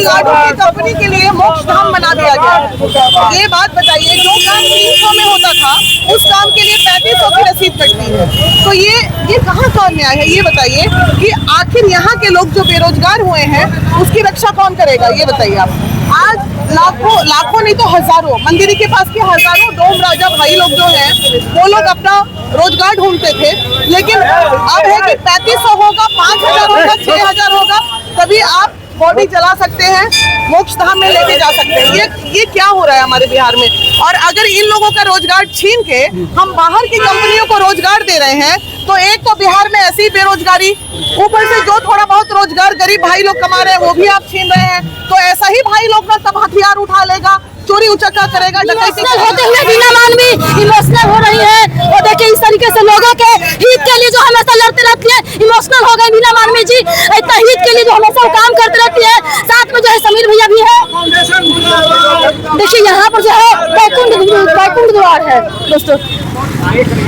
तमिलनाडु की कंपनी के लिए मोक्ष धाम बना दिया गया। ये बात बताइए, जो काम 300 में होता था उस काम के लिए 3500 की रसीद कटती है। तो ये कहाँ का न्याय है? ये बताइए कि आखिर यहाँ के लोग जो बेरोजगार हुए हैं उसकी रक्षा कौन करेगा? ये बताइए आप। आज लाखों नहीं तो हजारों, मंदिर के पास के हजारों डोम राजा भाई लोग जो हैं वो लोग अपना रोजगार ढूंढते थे, लेकिन अब है कि 3500 होगा, 5000 होगा, 6000 होगा, तभी आप बॉडी चला सकते हैं, मोक्ष धाम में लेके जा सकते हैं। ये क्या हो रहा है हमारे बिहार में? और अगर इन लोगों का रोजगार छीन के हम बाहर की कंपनियों को रोजगार दे रहे हैं, तो एक तो बिहार में ऐसी बेरोजगारी, ऊपर से जो थोड़ा बहुत रोजगार गरीब भाई लोग कमा रहे हैं वो भी आप छीन रहे हैं। तो ऐसा ही भाई लोग ना तब हथियार उठा लेगा, चोरी उचक्का करेगा, डकैती होते हुए बीना मानवी इमोशनल हो रही है। और देखिए इस तरीके से लोगों के हित के लिए जो हमेशा लड़ते रहती है, इमोशनल हो गए बीना मानवी जी। इतना हित के लिए जो हमेशा काम करते रहती है। साथ में जो है समीर भैया भी है। देखिए यहाँ पर जो है बैकुंठ द्वार है दोस्तों,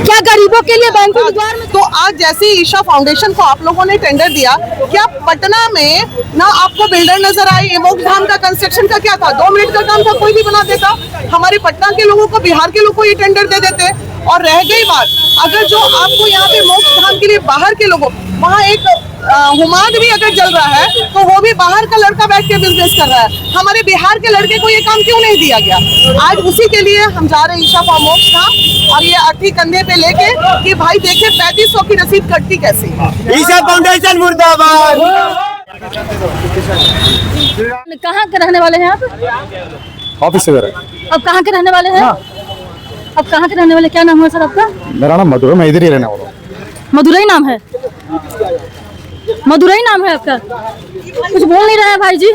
क्या गरीबों के लिए बैकुंठ द्वार में। तो आज जैसे ईशा फाउंडेशन को आप लोगों ने टेंडर दिया, क्या पटना में ना आपको बिल्डर नजर आए? मोक्ष धाम का कंस्ट्रक्शन का क्या था? 2 मिनट का काम था, कोई भी बना देता। हमारे पटना के लोगों को, बिहार के लोगों को ये टेंडर दे देते। और रह गई बात, अगर जो आपको यहाँ पे मोक्ष धाम के लिए बाहर के लोगों, वहाँ एक हुमाद भी अगर चल रहा है तो वो भी बाहर का लड़का बैठ के बिजनेस कर रहा है। हमारे बिहार के लड़के को ये काम क्यों नहीं दिया गया? आज उसी के लिए हम जा रहे हैं ईशा मोक्ष धाम, और ये अर्थी कंधे पे लेके कि भाई देखे 3500 की रसीद कटती कैसी है। ईशा फाउंडेशन मुर्दाबाद। कहाँ के रहने वाले हैं आप? ऑफिस से। अब कहाँ के रहने वाले हैं? अब कहाँ के रहने वाले, क्या नाम है सर आपका? मेरा नाम मधुर है, मैं इधर ही रहने वाला हूँ। मधुरई नाम है? मधुरई नाम है आपका? कुछ बोल नहीं रहे हैं भाई जी,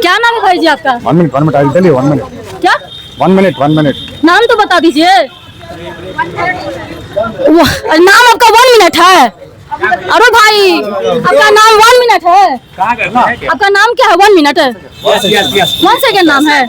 क्या नाम है भाई जी आपका? 1 मिनट 1 मिनट। क्या 1 मिनट नाम तो बता दीजिए। नाम आपका 1 मिनट है? अरे भाई आपका नाम 1 मिनट है? आपका नाम क्या है? 1 मिनट है? 1 सेकेंड नाम है?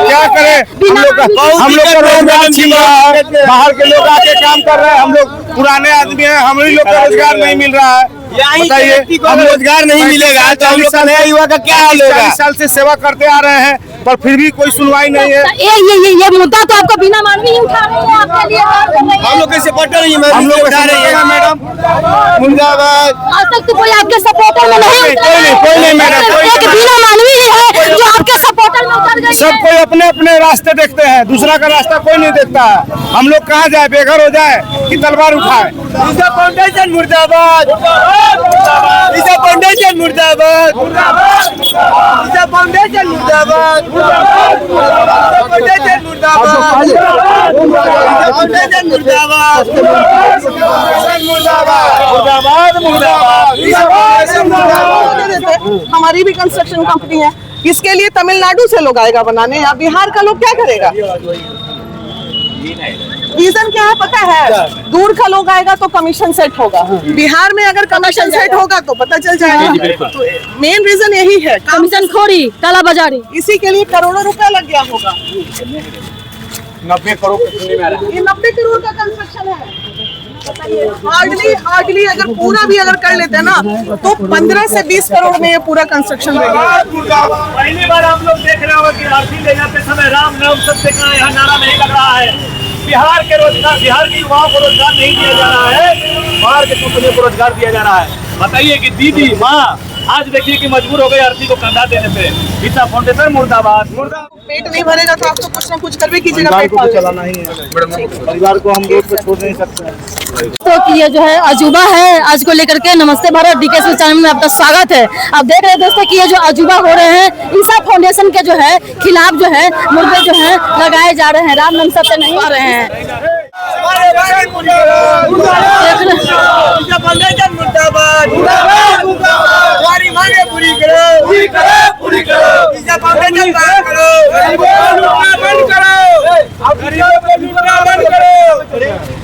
क्या करें हम लोग का रोजगार छीन रहा है। बाहर के लोग आके काम कर रहे हैं, हम लोग पुराने आदमी हैं, हम ही लोग का रोजगार नहीं मिल रहा है। बताइए, हम रोजगार नहीं मिलेगा तो हम लोग का नया युवा का क्या हाल होगा? 40 साल से सेवा करते आ रहे हैं पर फिर भी कोई सुनवाई नहीं है। ये मुद्दा तो आपको बिना मानवी ही उठा रहे हैं, आपके लिए हम लोग कैसे सपोर्टर नहीं है, हम लोग उठा रहे हैं मैडम मुर्दाबाद। आज तक तो कोई आपके सपोर्टर में नहीं, कोई नहीं मैडम, एक बिना मानवी ही है जो आपके सपोर्टर में उतर गई। सब कोई अपने अपने रास्ते देखते हैं, दूसरा का रास्ता कोई नहीं देखता है। हम लोग कहाँ जाए, बेघर हो जाए कि तलवार उठाए? ईशा फाउंडेशन मुर्दाबाद, ईशा फाउंडेशन मुर्दाबाद, ईशा फाउंडेशन मुर्दाबाद, फाउंडेशन मुर्दाबाद, फाउंडेशन मुर्दाबाद, मुर्दाबाद, मुर्दाबाद, ईशा फाउंडेशन मुर्दाबाद। हमारी भी कंस्ट्रक्शन कंपनी है, इसके लिए तमिलनाडु से लोग आएगा बनाने, या बिहार का लोग क्या करेगा? रीजन क्या है पता है? दूर का लोग आएगा तो कमीशन सेट होगा, बिहार में अगर कमीशन सेट होगा तो पता चल जाएगा। तो मेन रीजन यही है, कमीशन खोरी, काला बाजारी, इसी के लिए करोड़ों रुपया लग गया होगा। 90 करोड़ ये 90 करोड़ का कंस्ट्रक्शन है। हार्डली अगर पूरा भी अगर कर लेते हैं ना तो 15 से 20 करोड़ में ये पूरा कंस्ट्रक्शन रहेगा। पहली बार आप लोग देख रहे हो कि आरती ले जाते समय राम नाम सबसे कहा यहाँ नारा नहीं लग रहा है। बिहार के रोजगार, बिहार के युवाओं को रोजगार नहीं दिया जा रहा है, बाहर के कंपनियों को रोजगार दिया जा रहा है। बताइए कि दीदी माँ आज देखिए कि मजबूर हो गए आरती को कंधा देने पे। ईशा फाउंडेशन मुर्दाबाद। पेट नहीं भरेगा तो आप तो कुछ ना कुछ कर भी कीजिएगा, परिवार पेट को तो चलाना ही है, परिवार को हम रोड पे छोड़ नहीं सकते हैं। तो ये जो है अजूबा है, आज को लेकर के नमस्ते भारत डीके चैनल में आपका स्वागत है। आप देख रहे हैं दोस्तों कि ये जो अजूबा हो रहे हैं, ईशा फाउंडेशन के जो है खिलाफ जो है मुर्दे जो है लगाए जा रहे हैं, राम नाम सबसे नहीं आ रहे हैं।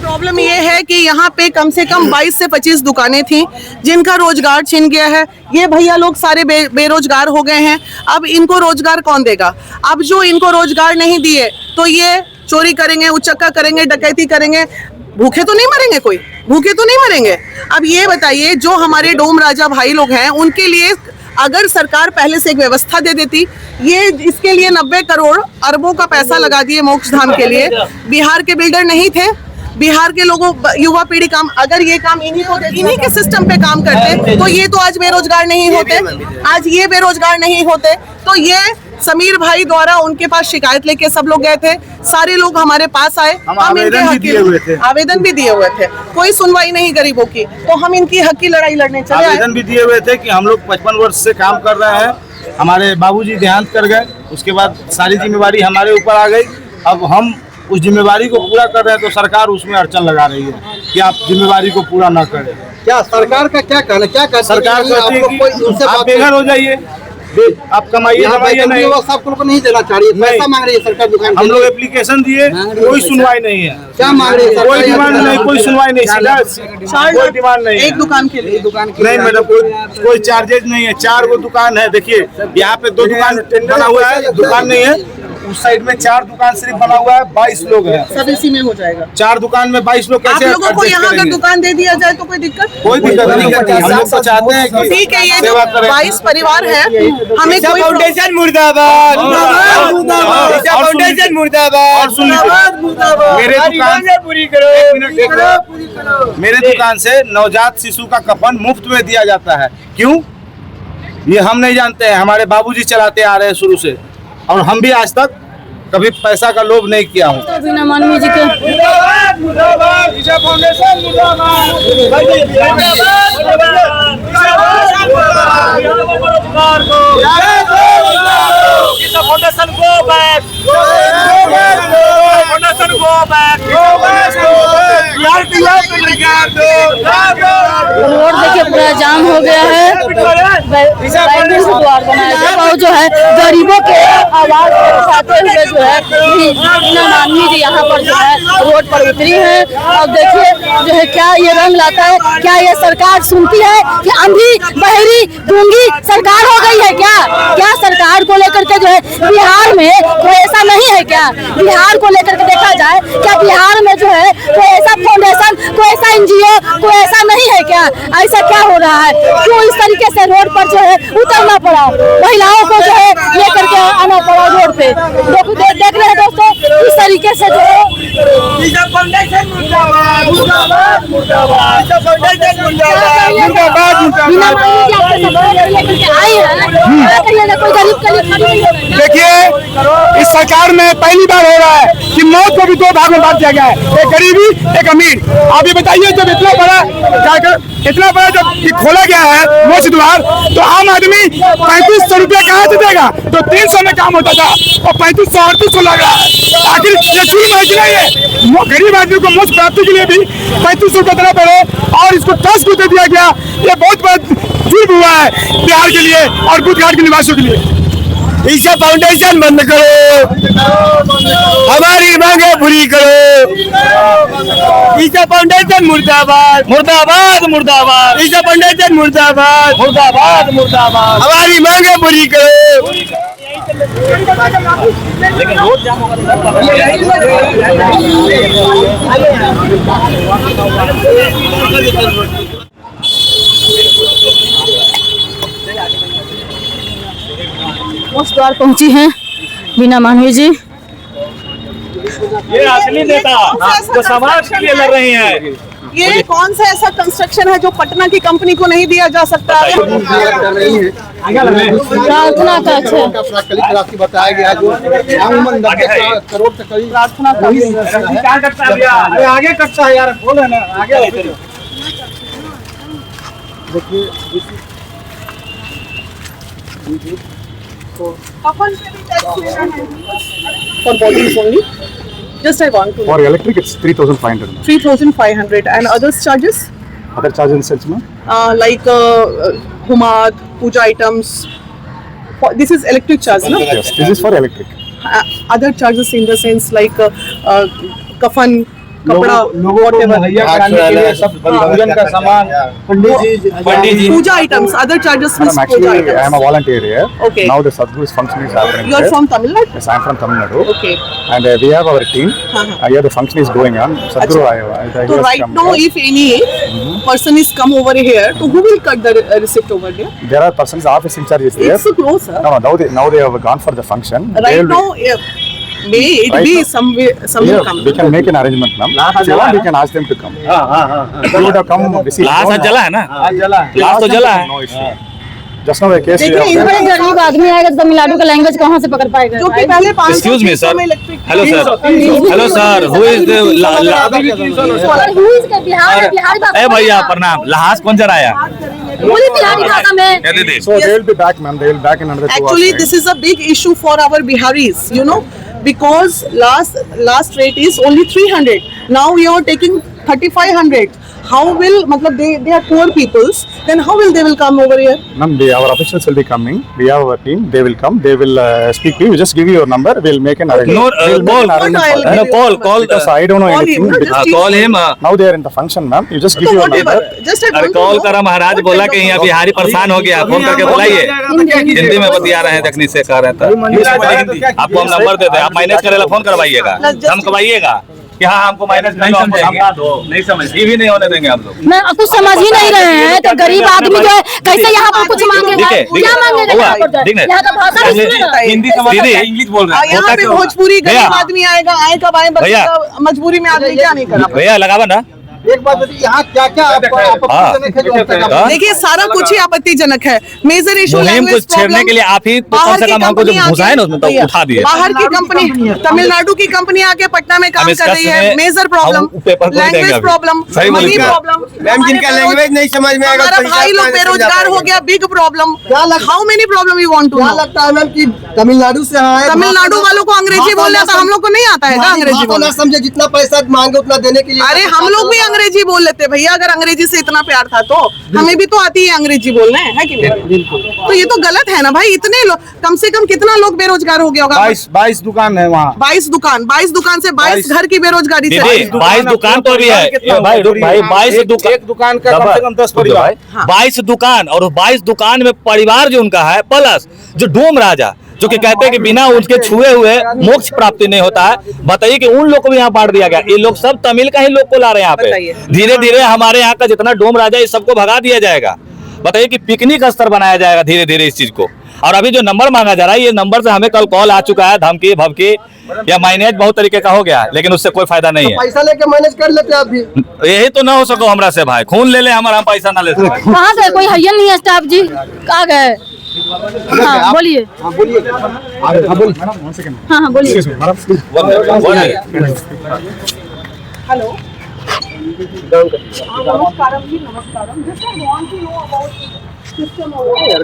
प्रॉब्लम ये है कि यहाँ पे कम से कम 22 से 25 दुकानें थी जिनका रोजगार छिन गया है। ये भैया लोग सारे बेरोजगार हो गए हैं। अब इनको रोजगार कौन देगा? अब जो इनको रोजगार नहीं दिए तो ये चोरी करेंगे, उचक्का करेंगे, डकैती करेंगे। भूखे तो नहीं मरेंगे, कोई भूखे तो नहीं मरेंगे। अब ये बताइए, जो हमारे डोम राजा भाई लोग हैं, उनके लिए अगर सरकार पहले से एक व्यवस्था दे देती, ये इसके लिए 90 करोड़ अरबों का पैसा लगा दिए मोक्ष धाम के लिए। बिहार के बिल्डर नहीं थे, बिहार के लोगों, युवा पीढ़ी काम, अगर ये काम इन्हीं के सिस्टम पे काम करते तो ये तो आज बेरोजगार नहीं होते, आज ये बेरोजगार नहीं होते। तो ये समीर भाई द्वारा उनके पास शिकायत लेके सब लोग गए थे, सारे लोग हमारे पास आए, हम इनके हक की आवेदन भी दिए हुए थे, कोई सुनवाई नहीं गरीबों की, तो हम इनकी हक की लड़ाई लड़ने चले आए। आवेदन भी दिए हुए थे कि हम लोग 55 वर्ष से काम कर रहे हैं, हमारे बाबूजी देहांत कर गए, उसके बाद सारी जिम्मेवारी हमारे ऊपर आ गई। अब हम उस जिम्मेवारी को पूरा कर रहे हैं तो सरकार उसमें अड़चन लगा रही है कि आप जिम्मेवारी को पूरा ना करें। क्या सरकार का क्या कहना, क्या कहती सरकार कहती है कि आप बेघर हो जाइए, आप कमाइए नहीं, आपको नहीं देना चाहिए, पैसा मांग रही है सरकार दुकान। हम लोग एप्लीकेशन दिए, कोई सुनवाई नहीं है। क्या मांग रही है? कोई डिमांड नहीं, कोई सुनवाई नहीं, कोई डिमांड नहीं, एक दुकान के लिए नहीं मैडम, कोई चार्जेज नहीं है। 4 गो दुकान है, देखिए यहाँ पे 2 दुकान बना हुआ है, दुकान नहीं है, उस साइड में 4 दुकान सिर्फ बना हुआ है, 22 लोग हैं, सब इसी में हो जाएगा। 4 दुकान में 22 लोग आप कैसे लोगों को यहाँ अगर दुकान दे दिया जाए तो कोई दिक्कत? कोई दिक्कत नहीं है। हम लोग तो चाहते हैं कि ठीक है, ये जो सेवा करें। 22 परिवार है, हमें कोई फाउंडेशन मुर्दाबाद, फाउंडेशन मुर्दाबाद। और सुन मेरे दुकान से पूरी करो, मेरे दुकान से नवजात शिशु का कफन मुफ्त में दिया जाता है। क्यों, ये हम नहीं जानते हैं, हमारे बाबूजी चलाते आ रहे हैं शुरू से, और हम भी आज तक कभी पैसा का लोभ नहीं किया हूँ। बिना मानवी जी के रोड देखिए पूरा जाम हो गया है, द्वार बनाया गया और जो है गरीबों के आवाज उठाते हुए जो है बिना मानवी जी यहाँ पर जो है रोड पर उतरी है। और देखिए जो है क्या ये रंग लाता है, क्या ये सरकार सुनती है कि अंधी बहरी गूंगी सरकार हो गई है क्या? क्या सरकार को लेकर के जो है बिहार में कोई ऐसा नहीं है क्या? बिहार को लेकर के देखा जाए, क्या बिहार में जो है कोई ऐसा फाउंडेशन, कोई ऐसा NGO, कोई ऐसा नहीं है क्या? ऐसा क्या हो रहा है? क्यों इस तरीके से रोड पर जो है उतरना पड़ा, महिलाओं को जो है लेकर के आना पड़ा रोड पे? देख रहे हैं दोस्तों, इस तरीके से जो है बिना मांगे आपके सब लेकर के आई है, कोई गरीब कली। देखिए, इस सरकार में पहली बार हो रहा है कि मौत को भी 2 भाग में बांट दिया गया है, एक गरीबी एक अमीर। आप ये बताइए, जब इतना बड़ा जब ये खोला गया है मोक्ष द्वार, तो आम आदमी 3500 रुपया कहाँ से देगा? तो 300 में काम होता था और 3500 3800 लग रहा है। आखिर ये जुल्म है कि नहीं है? गरीब आदमी को मोक्ष प्राप्ति के लिए भी 3500 रुपया देना पड़े और इसको 10 को दे दिया गया। ये बहुत बड़ा जुल्म हुआ है बिहार के लिए और बुधघाट के निवासियों के लिए। ईसा फाउंडेशन बंद करो, हमारी मांगे पूरी करो। ईसा फाउंडेशन मुर्दाबाद, मुर्दाबाद, मुर्दाबाद। ईसा फाउंडेशन मुर्दाबाद, मुर्दाबाद, मुर्दाबाद। हमारी मांगे पूरी करो। लेकिन रोड जाम मोक्ष द्वार पहुंची हैं बिना मानवी जी। ये असली नेता जो समाज के लिए लड़ रही हैं। ये कौन सा ऐसा कंस्ट्रक्शन है जो पटना की कंपनी को नहीं दिया जा सकता? प्रार्थना का प्राकृतिक राशि बताया गया जो अमूमन 90 करोड़ से करीब प्रार्थना का अरे आगे कटता है यार, बोले ना आगे। कफन पे भी टैक्स लेना है for bodies only. Just I want to know. For electric, it's 3,500. 3,500 and others charges Other charges in sense, ma'am? like humad, puja items. This is electric charge, no? Yes, this is for electric. Other charges in the sense like kafan, कपड़ा, लोगों को मुहैया कराने के लिए सब भोजन का सामान, pandit ji puja items, other charges Madam, puja actually, I items. am a volunteer here. Okay. Now the Sadhguru's function is happening. You are here. from Tamil Nadu? Yes, I am from Tamil Nadu. Okay. And we have our team. Here the function is going on. Sadhguru, he So has right come now, here. if any person is come over here, so who will cut the receipt over there? There are persons, office in charge is there. It's so close, sir. No, now they have gone for the function. They Right will now, may it Right be now. some way, some will come. we can make an arrangement, ma'am. If you want, we can ask them to come. They would have come. लाश आज जला है ना, लाश तो जला है। No issue. Just now a case. we देखिए, have- इस बड़े गरीब आदमी आएगा तो तमिलनाडु का लैंग्वेज कहाँ से पकड़ पाएगा? जो कि पहले 500 Excuse me, sir. में electric Hello, sir. Hello, sir. Who is the Bihari भाषा ए भैया प्रणाम, लहास कौन जराया? बोली बिहारी भाषा में। क्या दीदी? So they will be back, ma'am. They will back in another 2 hours. Actually, time. this is a big issue for our Biharis, you know, because last rate is only 300. Now we are taking 3500. How will, matlab they are poor peoples, then how will they will come over here? Ma'am, our officials will be coming. We have our team. They will come. They will speak to you. Just give you your number. We'll make an arrangement. No, We'll make call. an arrangement I'll for that. give No, you call, number. call. Because I don't know Call anything. him, no, because Call him. now they are in the function, ma'am. You just give So your whatever, number. just I अरे want to call know करा महाराज, what बोला kind कि of- यहाँ बिहारी परेशान हो गया, phone करके बुलाइए। हिंदी में बतिया रहे हैं, तकनीक से कह रहे थे। आपको हम नंबर देते हैं, आप मैनेज करेला फोन करवाइएगा, हम करवाइएगा कि हाँ हमको मैनेज नहीं समझ भी नहीं होने देंगे हम लोग। मैं कुछ समझ ही नहीं रहे हैं तो गरीब आदमी जो है कैसे यहाँ पर कुछ मांगेगा? क्या मांगेगा यहाँ पर? यहाँ का भाषा भी सुने ना। हिंदी दीदी इंग्लिश बोल रहे हैं। यहाँ पे भोजपुरी भैया, गरीब आदमी आएगा, आए कब आए, भैया। बच्चे मजबूरी में आदमी क्या नहीं करा। भैया लगावा ना। एक बात बताइए, यहाँ क्या क्या आपत्तिजनक है जो अब तक आप- देखिए सारा कुछ ही आपत्तिजनक है। मेजर इशू मुहिम को छेड़ने के लिए आप ही तो कम से कम हमको जो घुसाए ना उसमें तो उठा दिए। बाहर की कंपनी, तमिलनाडु की कंपनी आके पटना में काम हम इसका कर रही है। सुने, मेजर हम प्रॉब्लम, पेपर को देंगे लैंग्वेज अभी। प्रॉब्लम, सही बोली मनी क्या? प्रॉब्लम। मैम जिनका लैंग्वेज नहीं समझ में आएगा हमारा तो भाई लोग बेरोजगार हो गया, big problem. How many problem you want to क्या नो? लगता है मैम कि तमिलनाडु से आए, तमिलनाडु वालों को अंग्रेजी बोलना था, हम लोग को नहीं आता है क्या अंग्रेजी भाषा बोलना? ना समझे, जितना पैसा मांगे उतना देने के लिए। अरे हम लोग भी अंग्रेजी बोल लेते भैया, अगर अंग्रेजी से इतना प्यार था तो हमें भी तो आती है अंग्रेजी बोलना, है कि नहीं? तो ये तो गलत है ना भाई। इतने लोग, कम से कम कितना लोग बेरोजगार हो गया होगा? 22 दुकान है वहाँ। 22 दुकान से 22 घर की बेरोजगारी से। दीदी 22 दुकान तो भी है भाई, भाई 22 दुकान, एक दुकान का कम से कम 10 परिवार। 22 दुकान, और 22 दुकान में परिवार जो उनका है, प्लस जो डोम राजा जो कि कहते हैं कि बिना उनके छुए हुए मोक्ष प्राप्ति नहीं होता है। बताइए कि उन लोग को भी यहाँ बांट दिया गया। ये लोग सब तमिल का ही लोग को ला रहे हैं यहाँ बताइए। पे। धीरे धीरे हमारे यहाँ का जितना डोम राजा इस सबको भगा दिया जाएगा। बताइए कि पिकनिक स्तर बनाया जाएगा धीरे धीरे इस चीज को। और अभी जो नंबर मांगा जा रहा है, ये नंबर से हमें कल कॉल आ चुका है, धमकी भमकी या मैनेज बहुत तरीके का हो गया है, लेकिन उससे कोई फायदा नहीं है। पैसा लेके मैनेज कर लेते आप भी। यही तो ना हो सको हमरा से भाई, खून ले ले हमारा, हम पैसा ना ले सको। कहाँ गए? कोई हयन नहीं है स्टाफ जी, कहाँ गए? हाँ बोलिए। हाँ बोलिए। हाँ हाँ बोलिए। हेलो, नमस्कारम जी, नमस्कारम। Just I want to know about system over here.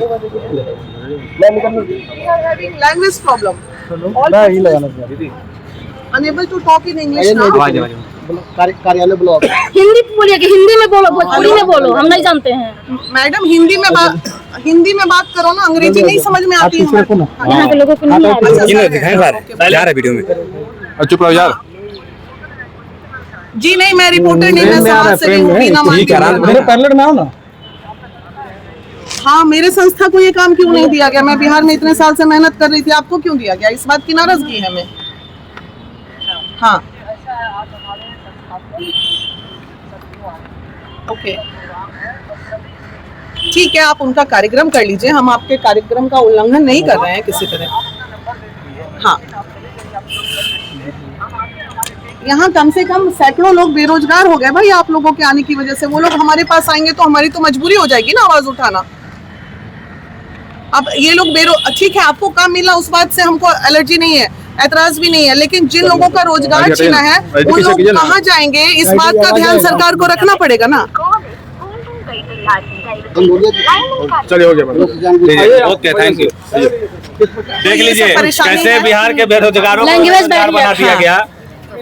We are having language problem. All unable to talk in English now. कार्यालय बुलाओ। हिंदी बोलिए कि हिंदी में बोलो, भोजपुरी में बोलो, हम नहीं जानते हैं। मैडम हिंदी में बात करो ना, अंग्रेजी नहीं समझ में आती है हमें। यहाँ के लोगों को नहीं आता। जा रहे वीडियो में, चुप रहो यार। जी नहीं, मैं रिपोर्टर नहीं, मैं समाज सेवी हूँ, बीना मांगी। मेरे पार्लर में आओ ना। हाँ, मेरे संस्था को ये काम क्यों नहीं दिया गया? मैं बिहार में इतने साल से मेहनत कर रही थी, आपको क्यों दिया गया? इस बात की नाराजगी है हमें। हाँ ओके, ठीक है, आप उनका कार्यक्रम कर लीजिए, हम आपके कार्यक्रम का उल्लंघन नहीं कर रहे हैं किसी तरह। हाँ, यहाँ कम से कम सैकड़ों लोग बेरोजगार हो गए भाई आप लोगों के आने की वजह से। वो लोग हमारे पास आएंगे तो हमारी तो मजबूरी हो जाएगी ना आवाज उठाना। अब ये लोग ठीक है, आपको काम मिला उस बात से हमको एलर्जी नहीं है, ऐतराज भी नहीं है, लेकिन जिन लोगों का रोजगार छीना है उन लोग कहाँ जाएंगे? इस बात का ध्यान सरकार को रखना पड़ेगा ना। चलिए हो गया, ओके थैंक यू। देख लीजिए कैसे बिहार के बेरोजगारों को रोजगार बना दिया गया।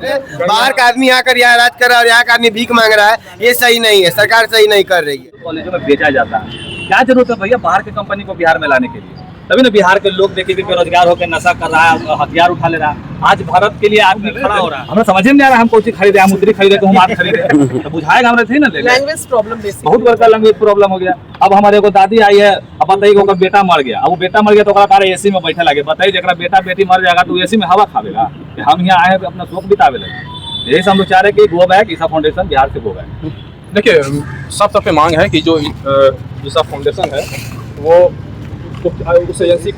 बाहर का आदमी यहाँ कर यहाँ राज कर रहा है और यहाँ का आदमी भीख मांग रहा है, ये सही नहीं है, सरकार सही नहीं कर रही है। कॉलेजों में बेचा जाता है, क्या जरूरत है भैया बाहर की कंपनी को बिहार में लाने के लिए? तभी ना बिहार के लोग देखे कि बेरोजगार होकर नशा कर रहा है, हथियार उठा ले रहा है। आज भारत के लिए आदमी खड़ा हो रहा है, हमें समझ में नहीं आ रहा हम कौन चीज खरीदे, हम उतरी खरीदे तो हम आज खरीदे, तो बुझाएगा हमें थी ना देगा। लैंग्वेज प्रॉब्लम बेसिक बहुत बड़का लैंग्वेज प्रॉब्लम हो गया। अब हमारे एगो दादी आई है, अब बताइए ओकर बेटा मर गया, अब वो बेटा मर गया तो ओकरा कारण एसी में बैठे लगे। बताइए जरा बेटा बेटी मर जाएगा तो एसी में हवा खावेगा, हम यहाँ आए अपना शौक बितावे लगे। यही से हम लोग चाह रहे कि गो बैक ईसा फाउंडेशन बिहार से गो बैक। देखिए सब तरफ पे मांग है कि जो ईसा फाउंडेशन है वो उस एजेंसी